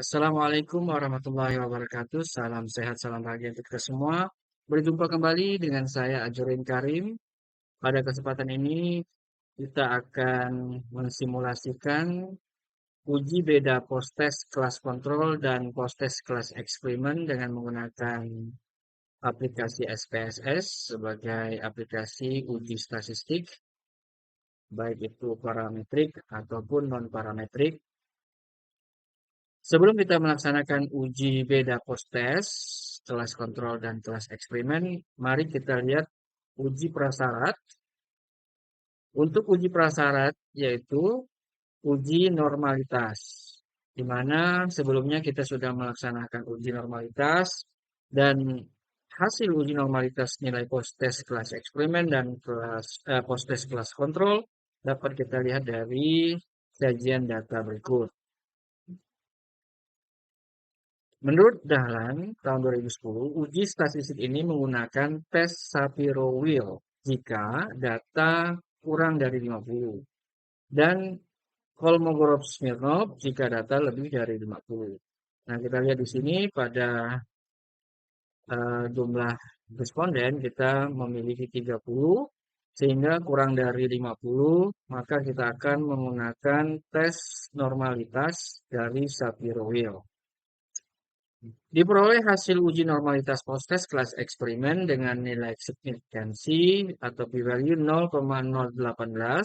Assalamualaikum warahmatullahi wabarakatuh. Salam sehat, salam bahagia untuk kita semua. Berjumpa kembali dengan saya Ajurin Karim. Pada kesempatan ini kita akan mensimulasikan uji beda post-test kelas kontrol dan post-test kelas eksperimen dengan menggunakan aplikasi SPSS sebagai aplikasi uji statistik, baik itu parametrik ataupun non-parametrik. Sebelum kita melaksanakan uji beda post-test, kelas kontrol dan kelas eksperimen, mari kita lihat uji prasyarat. Untuk uji prasyarat yaitu uji normalitas, di mana sebelumnya kita sudah melaksanakan uji normalitas dan hasil uji normalitas nilai post-test kelas eksperimen dan post-test kelas kontrol dapat kita lihat dari sajian data berikut. Menurut Dahlan tahun 2010, uji statistik ini menggunakan tes Shapiro-Wilk jika data kurang dari 50 dan Kolmogorov-Smirnov jika data lebih dari 50. Nah, kita lihat di sini pada jumlah responden kita memiliki 30 sehingga kurang dari 50 maka kita akan menggunakan tes normalitas dari Shapiro-Wilk. Diperoleh hasil uji normalitas post-test kelas eksperimen dengan nilai signifikansi atau p-value 0,018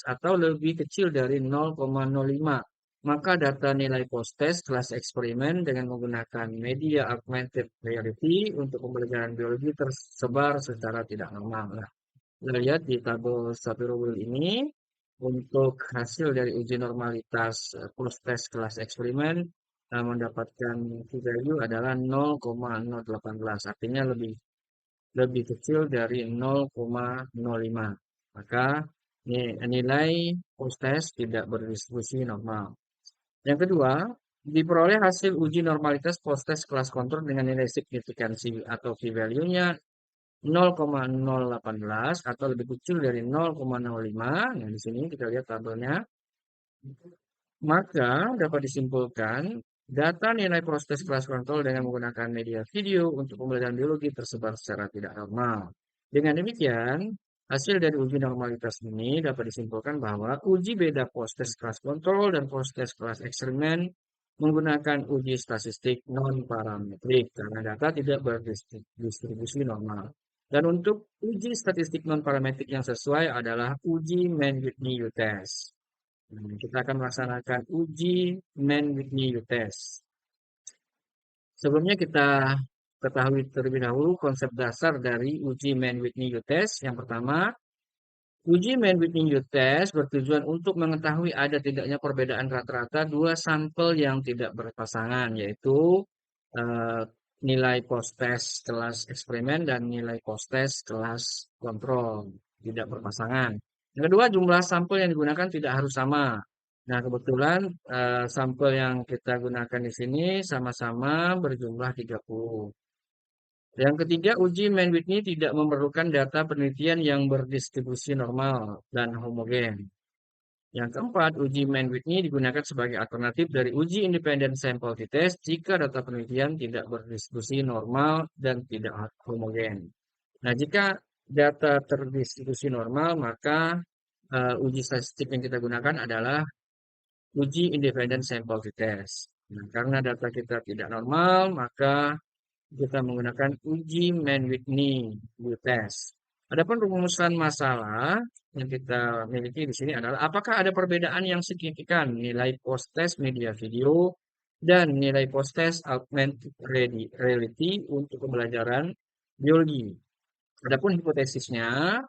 atau lebih kecil dari 0,05. Maka data nilai post-test kelas eksperimen dengan menggunakan media augmented reality untuk pembelajaran biologi tersebar secara tidak normal. Nah, kita lihat di tabel Shapiro-Wilk ini untuk hasil dari uji normalitas post-test kelas eksperimen mendapatkan p-value adalah 0,018, artinya lebih kecil dari 0,05. Maka nilai post-test tidak berdistribusi normal. Yang kedua, diperoleh hasil uji normalitas post-test kelas kontrol dengan nilai signifikansi atau p-value-nya 0,018 atau lebih kecil dari 0,05. Nah, di sini kita lihat tabelnya. Maka dapat disimpulkan data nilai proses kelas kontrol dengan menggunakan media video untuk pembelajaran biologi tersebar secara tidak normal. Dengan demikian, hasil dari uji normalitas ini dapat disimpulkan bahwa uji beda post-test kelas kontrol dan post-test kelas eksperimen menggunakan uji statistik non-parametrik karena data tidak berdistribusi normal. Dan untuk uji statistik non-parametrik yang sesuai adalah uji Mann-Whitney U-test. Kita akan melaksanakan uji Mann-Whitney U-test. Sebelumnya kita ketahui terlebih dahulu konsep dasar dari uji Mann-Whitney U-test. Yang pertama, uji Mann-Whitney U-test bertujuan untuk mengetahui ada tidaknya perbedaan rata-rata dua sampel yang tidak berpasangan, yaitu eh, nilai post-test kelas eksperimen dan nilai post-test kelas kontrol tidak berpasangan. Yang kedua, jumlah sampel yang digunakan tidak harus sama. Nah, kebetulan sampel yang kita gunakan di sini sama-sama berjumlah 30. Yang ketiga, uji Mann-Whitney tidak memerlukan data penelitian yang berdistribusi normal dan homogen. Yang keempat, uji Mann-Whitney digunakan sebagai alternatif dari uji independent sample t-test jika data penelitian tidak berdistribusi normal dan tidak homogen. Nah, jika data terdistribusi normal, maka uji statistik yang kita gunakan adalah uji independent sample t-test. Nah, karena data kita tidak normal, maka kita menggunakan uji Mann-Whitney U-test. Adapun rumusan masalah yang kita miliki di sini adalah apakah ada perbedaan yang signifikan nilai post-test media video dan nilai post-test augmented reality untuk pembelajaran biologi. Adapun hipotesisnya,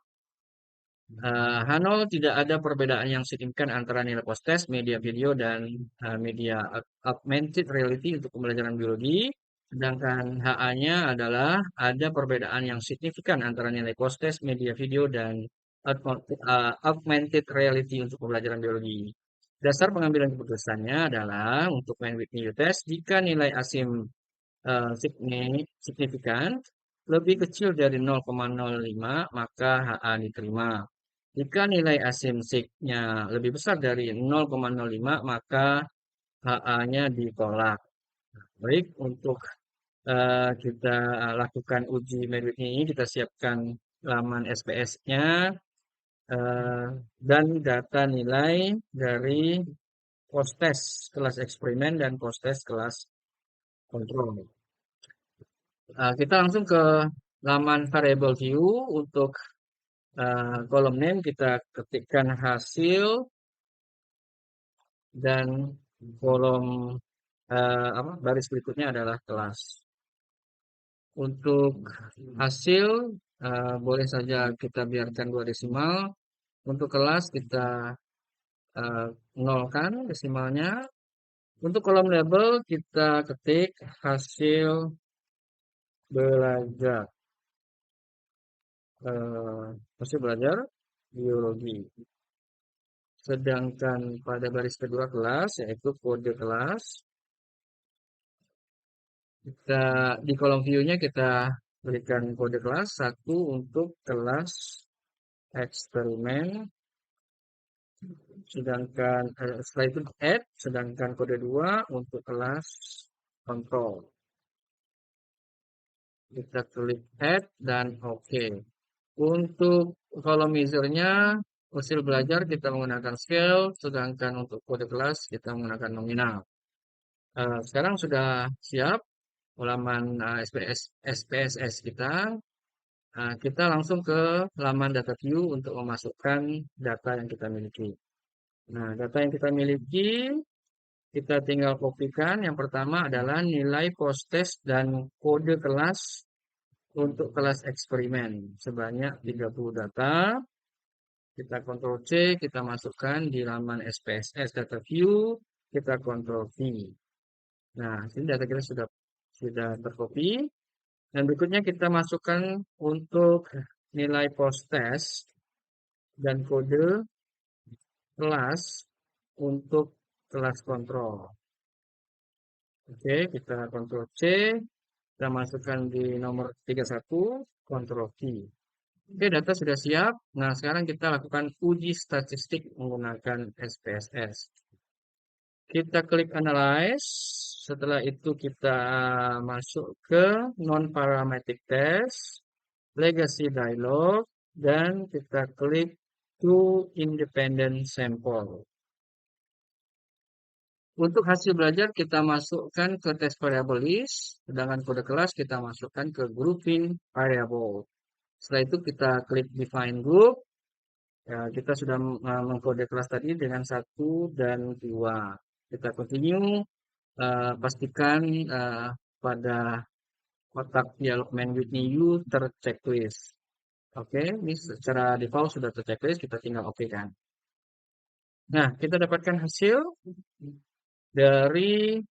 Hanol tidak ada perbedaan yang signifikan antara nilai post-test media video dan media augmented reality untuk pembelajaran biologi. Sedangkan HA-nya adalah ada perbedaan yang signifikan antara nilai post-test, media video, dan augmented reality untuk pembelajaran biologi. Dasar pengambilan keputusannya adalah untuk Mann-Whitney U-test jika nilai asim signifikan lebih kecil dari 0,05 maka HA diterima. Jika nilai asim sig-nya lebih besar dari 0,05 maka HA-nya ditolak. Baik, untuk kita lakukan uji merit ini, kita siapkan laman SPS-nya dan data nilai dari post-test kelas eksperimen dan post-test kelas kontrol. Kita langsung ke laman variable view untuk kolom name kita ketikkan hasil dan kolom baris berikutnya adalah kelas. Untuk hasil boleh saja kita biarkan 2 desimal. Untuk kelas kita nolkan desimalnya. Untuk kolom label kita ketik hasil belajar eh, hasil belajar biologi. Sedangkan pada baris kedua kelas yaitu kode kelas, kita di kolom view-nya kita berikan kode kelas 1 untuk kelas eksperimen, sedangkan setelah itu add, sedangkan kode 2 untuk kelas kontrol. Kita klik add dan oke. Untuk kolom measure-nya hasil belajar kita menggunakan scale, sedangkan untuk kode kelas kita menggunakan nominal. Sekarang sudah siap halaman SPSS kita. Kita langsung ke laman data view untuk memasukkan data yang kita miliki. Nah, data yang kita miliki kita tinggal kopikan. Yang pertama adalah nilai post-test dan kode kelas untuk kelas eksperimen sebanyak 30 data. Kita Ctrl C, kita masukkan di laman SPSS Data View, kita Ctrl V. Nah, ini data kita sudah tercopy. Dan berikutnya kita masukkan untuk nilai post-test dan kode kelas untuk kelas kontrol. Oke, kita Ctrl C, kita masukkan di nomor 31, Ctrl V. Oke, data sudah siap. Nah, sekarang kita lakukan uji statistik menggunakan SPSS. Kita klik Analyze. Setelah itu kita masuk ke Non-Parametric Test, Legacy Dialog, dan kita klik To Independent Sample. Untuk hasil belajar kita masukkan ke test variable list, sedangkan kode kelas kita masukkan ke grouping variable. Setelah itu kita klik define group. Ya, kita sudah mengkode kelas tadi dengan 1 dan 2. Kita continue, pastikan pada kotak dialog main with new terchecklist. Oke, ini secara default sudah terchecklist, kita tinggal oke kan. Nah, kita dapatkan hasil dari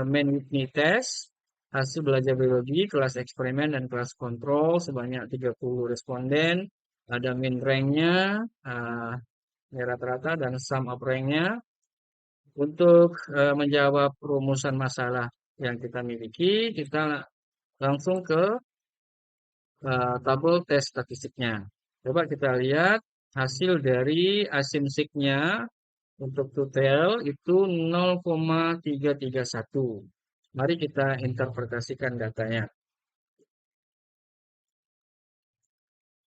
main with me test, hasil belajar biologi, kelas eksperimen dan kelas kontrol sebanyak 30 responden. Ada min rank-nya, rata-rata, dan sum of rank-nya. Untuk menjawab rumusan masalah yang kita miliki, kita langsung ke tabel tes statistiknya. Coba kita lihat hasil dari asimsiknya untuk total itu 0,331. Mari kita interpretasikan datanya.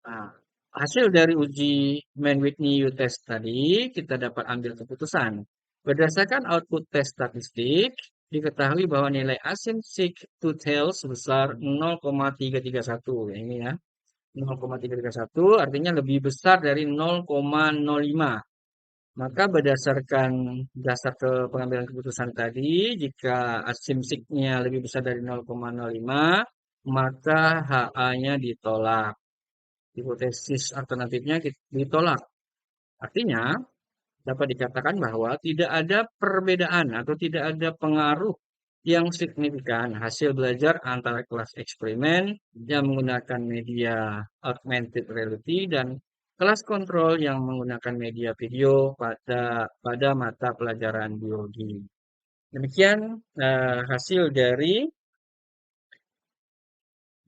Nah, hasil dari uji Mann-Whitney U-test tadi, kita dapat ambil keputusan. Berdasarkan output tes statistik, diketahui bahwa nilai asimsik total sebesar 0,331. Ini ya, 0,331 artinya lebih besar dari 0,05. Maka berdasarkan dasar pengambilan keputusan tadi, jika asimsiknya lebih besar dari 0,05, maka HA-nya ditolak. Hipotesis alternatifnya ditolak. Artinya, dapat dikatakan bahwa tidak ada perbedaan atau tidak ada pengaruh yang signifikan hasil belajar antara kelas eksperimen yang menggunakan media augmented reality dan kelas kontrol yang menggunakan media video pada mata pelajaran biologi. Demikian hasil dari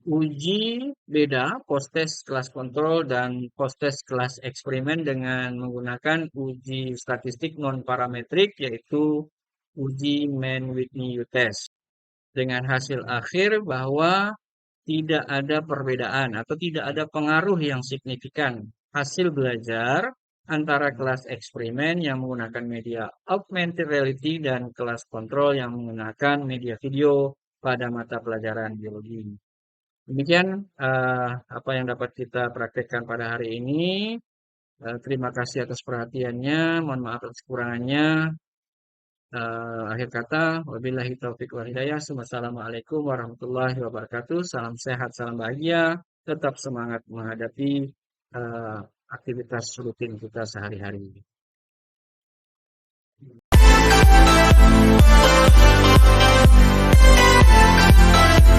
uji beda post-test kelas kontrol dan post-test kelas eksperimen dengan menggunakan uji statistik non-parametrik yaitu uji Mann-Whitney U-test. dengan hasil akhir bahwa tidak ada perbedaan atau tidak ada pengaruh yang signifikan hasil belajar antara kelas eksperimen yang menggunakan media augmented reality dan kelas kontrol yang menggunakan media video pada mata pelajaran biologi. Demikian apa yang dapat kita praktekkan pada hari ini. Terima kasih atas perhatiannya. Mohon maaf atas kekurangannya. Akhir kata, wabillahi taufiq wal hidayah. Wassalamualaikum warahmatullahi wabarakatuh. Salam sehat, salam bahagia. Tetap semangat menghadapi aktivitas rutin kita sehari-hari.